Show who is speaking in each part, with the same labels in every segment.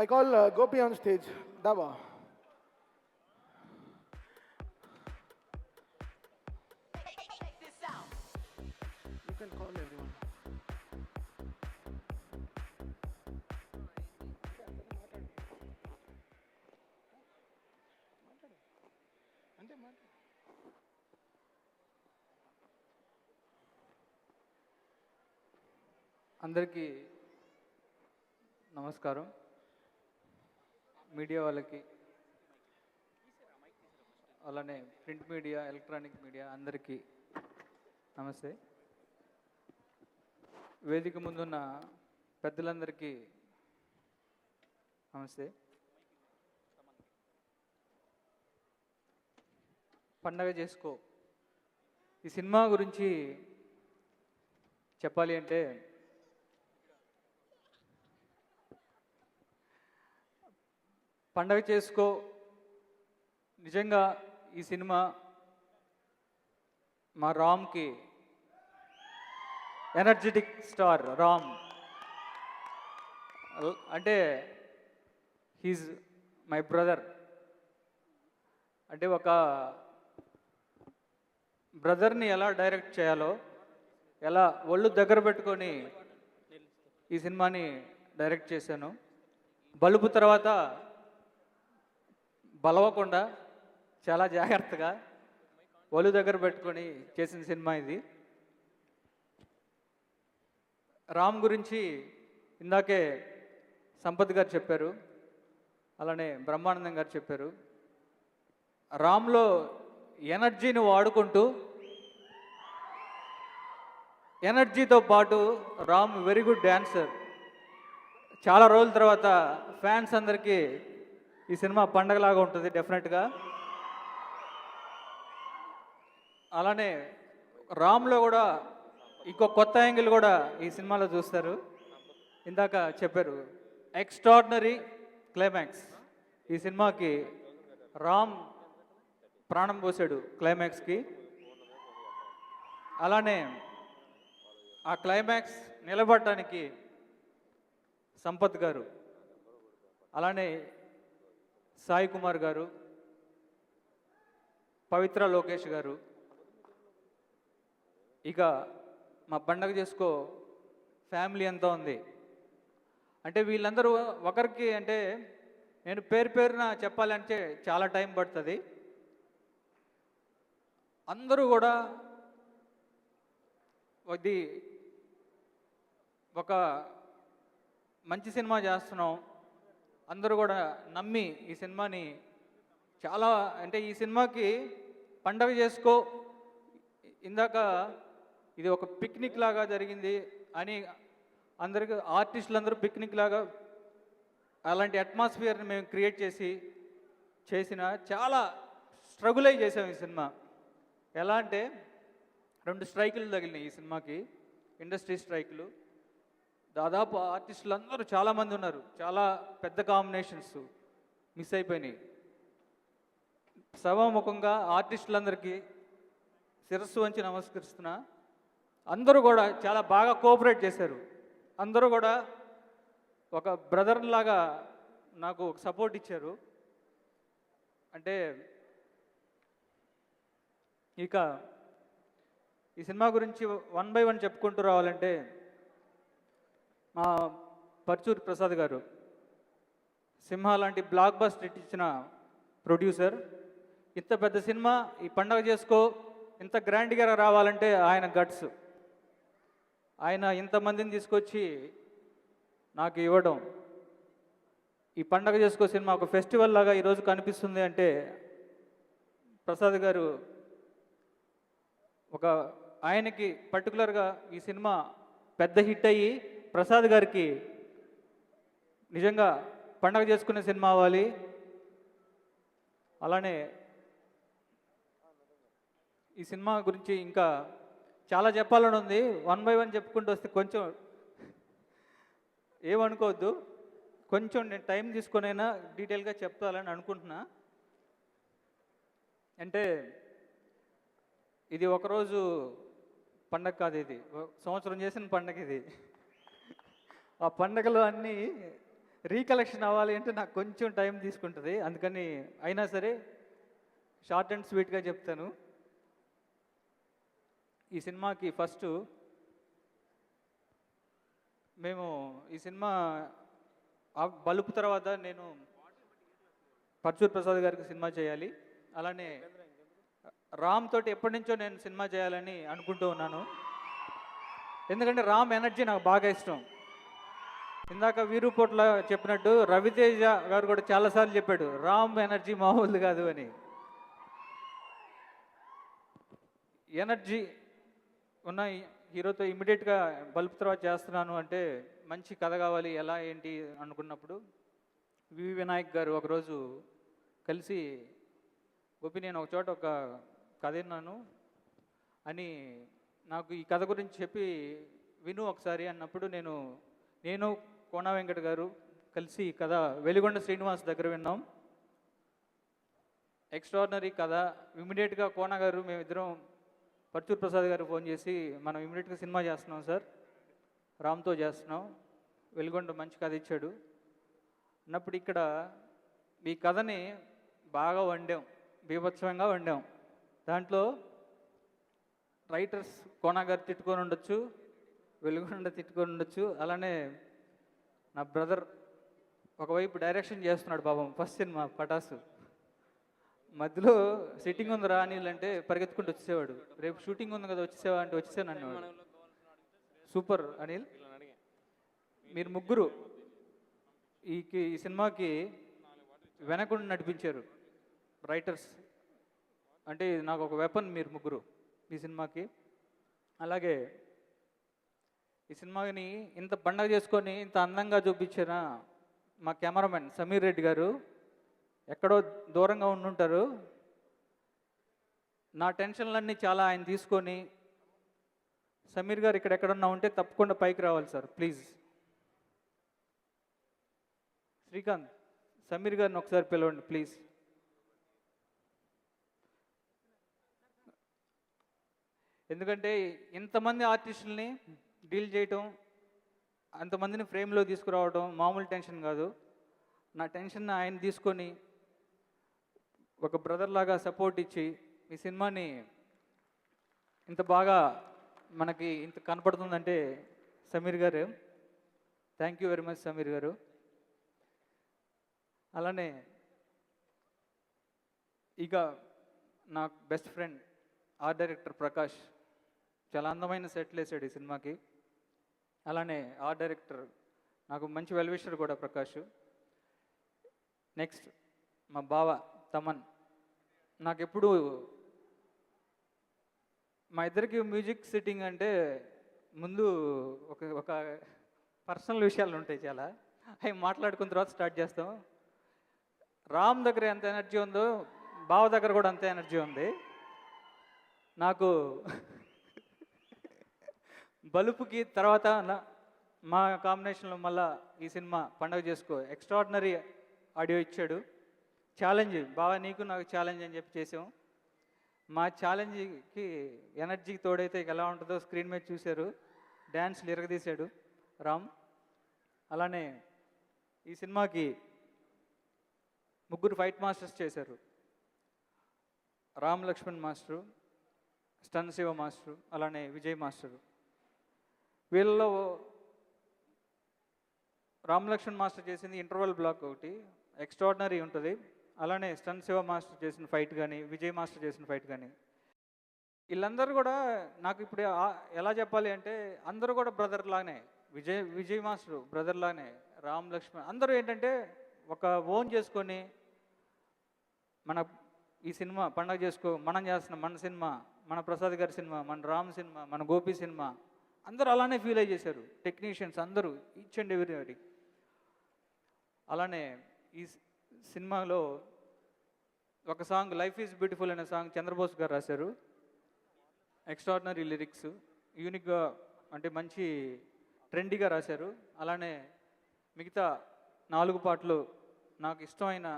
Speaker 1: I call Gopi on stage. Dava. You can call everyone.
Speaker 2: అందరికీ నమస్కారం. Media వాళ్ళకి, అలానే ప్రింట్ మీడియా, ఎలక్ట్రానిక్ మీడియా అందరికీ నమస్తే. వేదిక ముందున్న పెద్దలందరికీ నమస్తే. పండగ చేసుకో ఈ సినిమా గురించి చెప్పాలి అంటే పండగ చేసుకో నిజంగా ఈ సినిమా మా రామ్కి, ఎనర్జెటిక్ స్టార్ రామ్ అంటే హీజ్ మై బ్రదర్. అంటే ఒక బ్రదర్ని ఎలా డైరెక్ట్ చేయాలో, ఎలా ఒళ్ళు దగ్గర పెట్టుకొని ఈ సినిమాని డైరెక్ట్ చేశాను. బలుపు తర్వాత బలవకుండా చాలా జాగ్రత్తగా ఒళ్ళు దగ్గర పెట్టుకొని చేసిన సినిమా ఇది. రామ్ గురించి ఇందాకే సంపత్ గారు చెప్పారు, అలానే బ్రహ్మానందం గారు చెప్పారు. రామ్లో ఎనర్జీని వాడుకుంటూ, ఎనర్జీతో పాటు రామ్ వెరీ గుడ్ డ్యాన్సర్. చాలా రోజుల తర్వాత ఫ్యాన్స్ అందరికీ ఈ సినిమా పండగలాగా ఉంటుంది డెఫినెట్గా. అలానే రామ్లో కూడా ఇంకో కొత్త యాంగిల్ కూడా ఈ సినిమాలో చూస్తారు. ఇందాక చెప్పారు ఎక్స్ట్రాడినరీ క్లైమాక్స్. ఈ సినిమాకి రామ్ ప్రాణం పోసాడు క్లైమాక్స్కి. అలానే ఆ క్లైమాక్స్ నిలబడటానికి సంపత్ గారు, అలానే సాయి కుమార్ గారు, పవిత్ర లోకేష్ గారు, ఇక మా పండగ చేసుకో ఫ్యామిలీ అంతా ఉంది. అంటే వీళ్ళందరూ ఒకరికి, అంటే నేను పేరున చెప్పాలంటే చాలా టైం పడుతుంది. అందరూ కూడా ఇది ఒక మంచి సినిమా చేస్తున్నాం, అందరూ కూడా నమ్మి ఈ సినిమాని చాలా, అంటే ఈ సినిమాకి పండగ చేసుకో ఇందాక ఇది ఒక పిక్నిక్ లాగా జరిగింది అని అందరికీ, ఆర్టిస్టులందరూ పిక్నిక్ లాగా అలాంటి అట్మాస్ఫియర్ని మేము క్రియేట్ చేసిన చాలా స్ట్రగుల్ అయి చేసాం ఈ సినిమా. ఎలా అంటే 2 స్ట్రైకులు తగిలినాయి ఈ సినిమాకి, ఇండస్ట్రీ స్ట్రైకులు. దాదాపు ఆర్టిస్టులు అందరూ చాలామంది ఉన్నారు, చాలా పెద్ద కాంబినేషన్స్ మిస్ అయిపోయినాయి. సభాముఖంగా ఆర్టిస్టులందరికీ శిరస్సు వంచి నమస్కరిస్తున్నా. అందరూ కూడా చాలా బాగా కోఆపరేట్ చేశారు. అందరూ కూడా ఒక బ్రదర్ లాగా నాకు సపోర్ట్ ఇచ్చారు. అంటే ఇక ఈ సినిమా గురించి 1 by 1 చెప్పుకుంటూ రావాలంటే, మా పర్చూరి ప్రసాద్ గారు సింహ లాంటి బ్లాక్ బస్టర్ ఇచ్చిన ప్రొడ్యూసర్. ఇంత పెద్ద సినిమా ఈ పండగ చేసుకో ఇంత గ్రాండ్గా రావాలంటే ఆయన గట్స్. ఆయన ఇంతమందిని తీసుకొచ్చి నాకు ఇవ్వడం, ఈ పండగ చేసుకో సినిమా ఒక ఫెస్టివల్ లాగా ఈరోజు కనిపిస్తుంది అంటే ప్రసాద్ గారు ఒక, ఆయనకి పర్టికులర్గా ఈ సినిమా పెద్ద హిట్ అయ్యి ప్రసాద్ గారికి నిజంగా పండగ చేసుకునే సినిమా అవ్వాలి. అలానే ఈ సినిమా గురించి ఇంకా చాలా చెప్పాలని ఉంది. 1 by 1 చెప్పుకుంటూ వస్తే కొంచెం ఏమనుకోవద్దు, కొంచెం నేను టైం తీసుకొనైనా డీటెయిల్గా చెప్తాలని అనుకుంటున్నా. అంటే ఇది ఒకరోజు పండగ కాదు, ఇది సంవత్సరం చేసిన పండగ ఇది. ఆ పండగలు అన్నీ రీకలెక్షన్ అవ్వాలి అంటే నాకు కొంచెం టైం తీసుకుంటుంది, అందుకని అయినా సరే షార్ట్ అండ్ స్వీట్గా చెప్తాను. ఈ సినిమాకి ఫస్ట్ మేము ఈ సినిమా బలుపు తర్వాత నేను పర్చూర్ ప్రసాద్ గారికి సినిమా చేయాలి, అలానే రామ్ తోటి ఎప్పటి నుంచో నేను సినిమా చేయాలని అనుకుంటూ ఉన్నాను. ఎందుకంటే రామ్ ఎనర్జీ నాకు బాగా ఇష్టం. ఇందాక వీరుపోట్ల చెప్పినట్టు రవితేజ గారు కూడా చాలాసార్లు చెప్పాడు రామ్ ఎనర్జీ మామూలు కాదు అని. ఎనర్జీ ఉన్న హీరోతో ఇమీడియట్గా బల్బ్ తర్వాత చేస్తున్నాను అంటే మంచి కథ కావాలి, ఎలా ఏంటి అనుకున్నప్పుడు వివి వినాయక్ గారు ఒకరోజు కలిసి గోపి నేను ఒక చోట ఒక కథ విన్నాను అని నాకు ఈ కథ గురించి చెప్పి విను ఒకసారి అన్నప్పుడు నేను కోన వెంకట గారు కలిసి ఈ కథ వెలిగొండ శ్రీనివాస్ దగ్గర విన్నాం. ఎక్స్ట్రాడినరీ కథ. ఇమీడియట్గా కోన గారు మేమిద్దరం పర్చూర్ ప్రసాద్ గారు ఫోన్ చేసి మనం ఇమీడియట్గా సినిమా చేస్తున్నాం సార్, రామ్తో చేస్తున్నాం, వెలిగొండ మంచి కథ ఇచ్చాడు అన్నప్పుడు ఇక్కడ ఈ కథని బాగా వండాం, బీభత్సంగా వండాం. దాంట్లో రైటర్స్ కోన గారు తిట్టుకొని ఉండొచ్చు, వెలుగొండ తిట్టుకొని ఉండొచ్చు, అలానే నా బ్రదర్ ఒకవైపు డైరెక్షన్ చేస్తున్నాడు పాపం, ఫస్ట్ సినిమా పటాసు. మధ్యలో సిట్టింగ్ ఉందిరా అనిల్ అంటే పరిగెత్తుకుంటూ వచ్చేవాడు, రేపు షూటింగ్ ఉంది కదా వచ్చేసావా అంటే వచ్చేసాను అన్నవాడు. సూపర్ అనిల్, మీరు ముగ్గురు ఈ సినిమాకి వెనకుండా నడిపించారు రైటర్స్, అంటే నాకు ఒక వెపన్ మీరు ముగ్గురు ఈ సినిమాకి. అలాగే ఈ సినిమాని ఇంత పండగ చేసుకొని ఇంత అందంగా చూపించిన మా కెమెరామెన్ సమీర్ రెడ్డి గారు ఎక్కడో దూరంగా ఉండుంటారు. నా టెన్షన్లన్నీ చాలా ఆయన తీసుకొని, సమీర్ గారు ఇక్కడ ఎక్కడన్నా ఉంటే తప్పకుండా పైకి రావాలి సార్ ప్లీజ్. శ్రీకాంత్, సమీర్ గారిని ఒకసారి పిలవండి ప్లీజ్. ఎందుకంటే ఇంతమంది ఆర్టిస్టుల్ని డీల్ చేయటం, అంతమందిని ఫ్రేమ్లో తీసుకురావడం మామూలు టెన్షన్ కాదు. నా టెన్షన్ ఆయన తీసుకొని ఒక బ్రదర్ లాగా సపోర్ట్ ఇచ్చి ఈ సినిమాని ఇంత బాగా మనకి ఇంత కనపడుతుందంటే సమీర్ గారు. Thank you very much Sameer గారు. అలానే ఇక నా best friend art director Prakash చాలా అందమైన సెట్లు వేసాడు ఈ సినిమాకి. అలానే ఆర్ట్ డైరెక్టర్ నాకు మంచి వెల్విషర్ కూడా ప్రకాష్. నెక్స్ట్ మా బావ తమన్. నాకెప్పుడు మా ఇద్దరికి మ్యూజిక్ సిట్టింగ్ అంటే ముందు ఒక పర్సనల్ విషయాలు ఉంటాయి చాలా, అవి మాట్లాడుకున్న తర్వాత స్టార్ట్ చేస్తాం. రామ్ దగ్గర ఎంత ఎనర్జీ ఉందో బావ దగ్గర కూడా అంతే ఎనర్జీ ఉంది. నాకు బలుపుకి తర్వాత మా కాంబినేషన్లో మళ్ళా ఈ సినిమా పండగ చేసుకో ఎక్స్ట్రాడినరీ ఆడియో ఇచ్చాడు. ఛాలెంజ్ బాగా నీకు నాకు ఛాలెంజ్ అని చెప్పి చేసాం. మా ఛాలెంజ్కి ఎనర్జీకి తోడైతే ఎలా ఉంటుందో స్క్రీన్ మీద చూశారు. డ్యాన్స్లు ఇరగదీశాడు రామ్. అలానే ఈ సినిమాకి ముగ్గురు ఫైట్ మాస్టర్స్ చేశారు. Ram Lakshman master, stun Siva master, అలానే విజయ్ మాస్టరు. వీళ్ళలో రామ్ లక్ష్మణ్ మాస్టర్ చేసింది ఇంటర్వల్ బ్లాక్ ఒకటి ఎక్స్ట్రాడినరీ ఉంటుంది. అలానే స్టన్ శివ మాస్టర్ చేసిన ఫైట్ కానీ, విజయ్ మాస్టర్ చేసిన ఫైట్ కానీ, వీళ్ళందరూ కూడా నాకు ఇప్పుడు ఎలా చెప్పాలి అంటే అందరూ కూడా బ్రదర్ లానే. విజయ్ మాస్టర్ బ్రదర్ లానే, రామ్ లక్ష్మణ్ అందరూ ఏంటంటే ఒక ఓన్ చేసుకొని మన ఈ సినిమా పండగ చేసుకో మనం చేస్తున్నాం, మన సినిమా, మన ప్రసాద్ గారి సినిమా, మన రామ్ సినిమా, మన గోపి సినిమా, అందరూ అలానే ఫీల్ అయ్యి చేశారు. టెక్నీషియన్స్ అందరూ ఈచ్ అండ్ ఎవ్రీబడి. అలానే ఈ సినిమాలో ఒక సాంగ్ లైఫ్ ఈజ్ బ్యూటిఫుల్ అనే సాంగ్ చంద్రబోస్ గారు రాశారు. ఎక్స్ట్రాడినరీ లిరిక్స్, యూనిక్గా అంటే మంచి ట్రెండీగా రాశారు. అలానే మిగతా 4 పాటలు నాకు ఇష్టమైన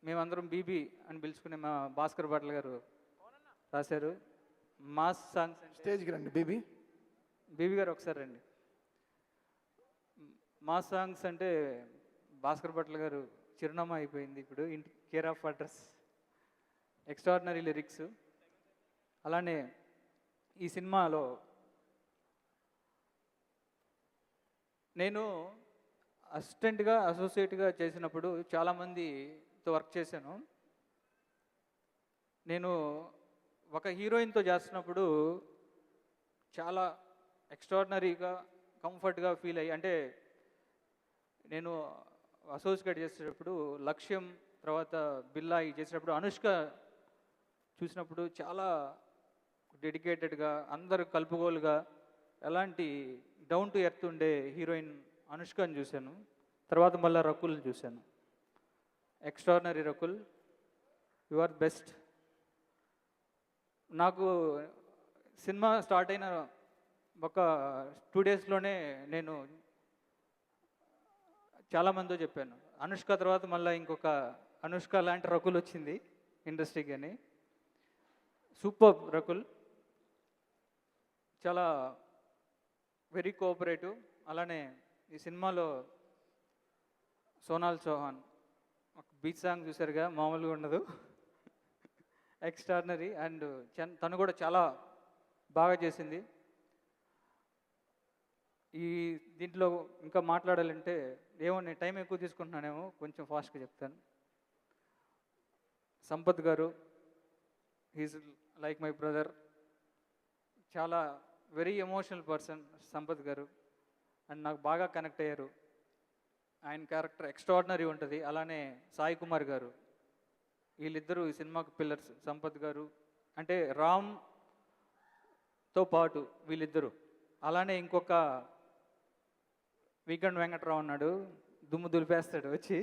Speaker 2: మేమందరం బీబీ అని పిలుచుకునే మా భాస్కర్ భట్ల గారు రాశారు. మాస్ సాంగ్స్
Speaker 1: స్టేజ్కి రండి
Speaker 2: బీబీ గారు ఒకసారి రండి. మాస్ సాంగ్స్ అంటే భాస్కర్ భట్ల గారు చిరునామా అయిపోయింది ఇప్పుడు, ఇంటి care of address, extraordinary lyrics. అలానే ఈ సినిమాలో నేను అసిస్టెంట్గా అసోసియేట్గా చేసినప్పుడు చాలామందితో వర్క్ చేశాను. నేను ఒక హీరోయిన్తో చేస్తున్నప్పుడు చాలా ఎక్స్ట్రాడినరీగా కంఫర్ట్గా ఫీల్ అయ్యి, అంటే నేను అసోసియేట్ చేసేటప్పుడు లక్ష్యం తర్వాత బిల్లాయి చేసేటప్పుడు అనుష్క చూసినప్పుడు చాలా డెడికేటెడ్గా అందరు కలుపుగోలుగా ఎలాంటి డౌన్ టు ఎర్త్ ఉండే హీరోయిన్ అనుష్కని చూశాను. తర్వాత మళ్ళీ రకుల్ని చూశాను. Extraordinary Rakul, you are best. నాకు సినిమా స్టార్ట్ అయిన ఒక 2 డేస్లోనే నేను చాలామందితో చెప్పాను, అనుష్క తర్వాత మళ్ళీ ఇంకొక అనుష్క లాంటి రకుల్ వచ్చింది ఇండస్ట్రీకి అని. సూపర్ రకుల్, చాలా వెరీ కోఆపరేటివ్. అలానే ఈ సినిమాలో సోనాల్ చౌహాన్ ఒక బీచ్ సాంగ్ చూసారుగా, మామూలుగా ఉండదు, ఎక్స్ట్రాడినరీ. అండ్ తను కూడా చాలా బాగా చేసింది. ఈ దీంట్లో ఇంకా మాట్లాడాలంటే ఏమో నేను టైం ఎక్కువ తీసుకుంటున్నానేమో, కొంచెం ఫాస్ట్గా చెప్తాను. సంపత్ గారు, హీస్ లైక్ మై బ్రదర్. చాలా వెరీ ఎమోషనల్ పర్సన్ సంపత్ గారు, అండ్ నాకు బాగా కనెక్ట్ అయ్యారు. ఆయన క్యారెక్టర్ ఎక్స్ట్రాడినరీ ఉంటుంది. అలానే సాయి కుమార్ గారు, వీళ్ళిద్దరూ ఈ సినిమాకు పిల్లర్స్. సంపత్ గారు అంటే రామ్తో పాటు వీళ్ళిద్దరూ. అలానే ఇంకొక వీకెండ్ వెంకట్రావు ఉన్నాడు, దుమ్ము దులిపేస్తాడు వచ్చి.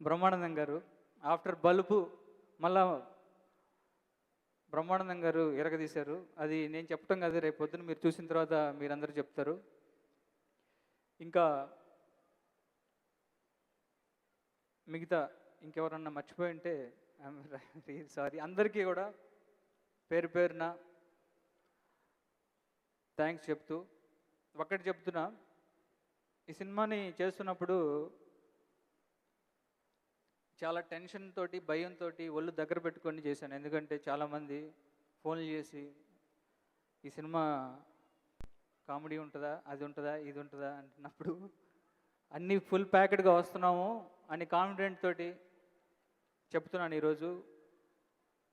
Speaker 2: బ్రహ్మానందం గారు ఆఫ్టర్ బలుపు మళ్ళా బ్రహ్మానందం గారు ఎరగదీశారు. అది నేను చెప్పటం కాదు, రేపు పొద్దున మీరు చూసిన తర్వాత మీరందరూ చెప్తారు. ఇంకా మిగతా ఇంకెవరన్నా మర్చిపోయి ఉంటే సారీ. అందరికీ కూడా పేరు పేరున థ్యాంక్స్ చెప్తూ ఒకటి చెప్తున్నా, ఈ సినిమాని చేస్తున్నప్పుడు చాలా టెన్షన్ తోటి భయంతో ఒళ్ళు దగ్గర పెట్టుకొని చేశాను. ఎందుకంటే చాలామంది ఫోన్లు చేసి ఈ సినిమా కామెడీ ఉంటుందా, అది ఉంటుందా, ఇది ఉంటుందా అంటున్నప్పుడు అన్నీ ఫుల్ ప్యాకెడ్గా వస్తున్నాము అని కాన్ఫిడెంట్ తోటి చెప్తున్నాను ఈరోజు.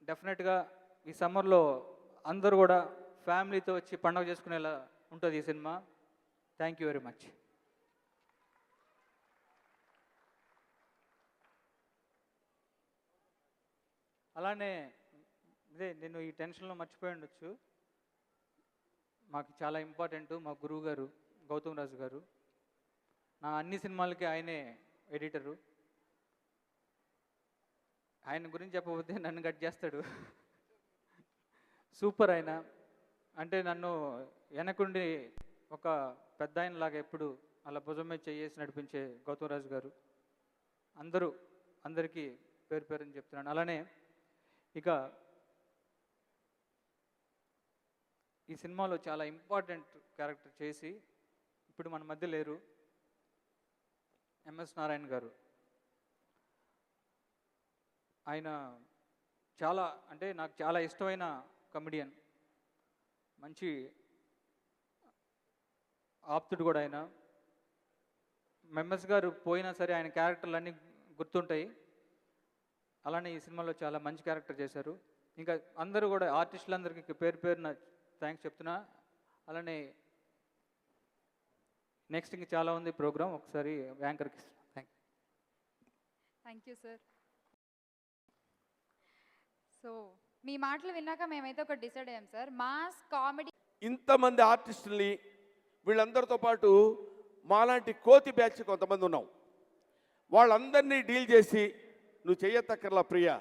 Speaker 2: డెఫినెట్గా ఈ సమ్మర్లో అందరూ కూడా ఫ్యామిలీతో వచ్చి పండుగ చేసుకునేలా ఉంటుంది ఈ cinema. Thank you very much. అలానే ఇదే నేను ఈ టెన్షన్లో మర్చిపోయి ఉండొచ్చు, మాకు చాలా ఇంపార్టెంట్ మా గురువు గారు గౌతమ్ రాజు గారు. నా అన్ని సినిమాలకి ఆయనే ఎడిటరు. ఆయన గురించి చెప్పకపోతే నన్ను కట్ చేస్తాడు. సూపర్ ఆయన. అంటే నన్ను వెనకుండి ఒక పెద్ద ఆయనలాగా ఎప్పుడు అలా భుజం మీద చేసి నడిపించే గౌతమ్ రాజు గారు. అందరికీ పేరు పేరుని చెప్తున్నాను. అలానే ఇక ఈ సినిమాలో చాలా ఇంపార్టెంట్ క్యారెక్టర్ చేసి ఇప్పుడు మన మధ్య లేరు, ఎంఎస్ నారాయణ గారు. ఆయన చాలా అంటే నాకు చాలా ఇష్టమైన కమెడియన్, మంచి ఆప్తుడు కూడా ఆయన. ఎంఎస్ గారు పోయినా సరే ఆయన క్యారెక్టర్లు అన్నీ గుర్తుంటాయి. అలానే ఈ సినిమాలో చాలా మంచి క్యారెక్టర్ చేశారు. ఇంకా అందరూ కూడా ఆర్టిస్టులందరికీ పేరు పేరున థ్యాంక్స్ చెప్తున్నా. అలానే నెక్స్ట్ ఇంక చాలా ఉంది ప్రోగ్రామ్, ఒకసారి యాంకర్కి
Speaker 3: థ్యాంక్ యూ సార్. సో మీ మాటలు విన్నాక మేమైతే ఒక డిసైడ్ అయ్యాం సార్, మాస్ కామెడీ.
Speaker 4: ఇంతమంది ఆర్టిస్టుల్ని వీళ్ళందరితో పాటు మాలాంటి కోతి బ్యాచ్ కొంతమంది ఉన్నాం. వాళ్ళందరినీ డీల్ చేసి నువ్వు చెయ్యతక్కర్లా ప్రియా,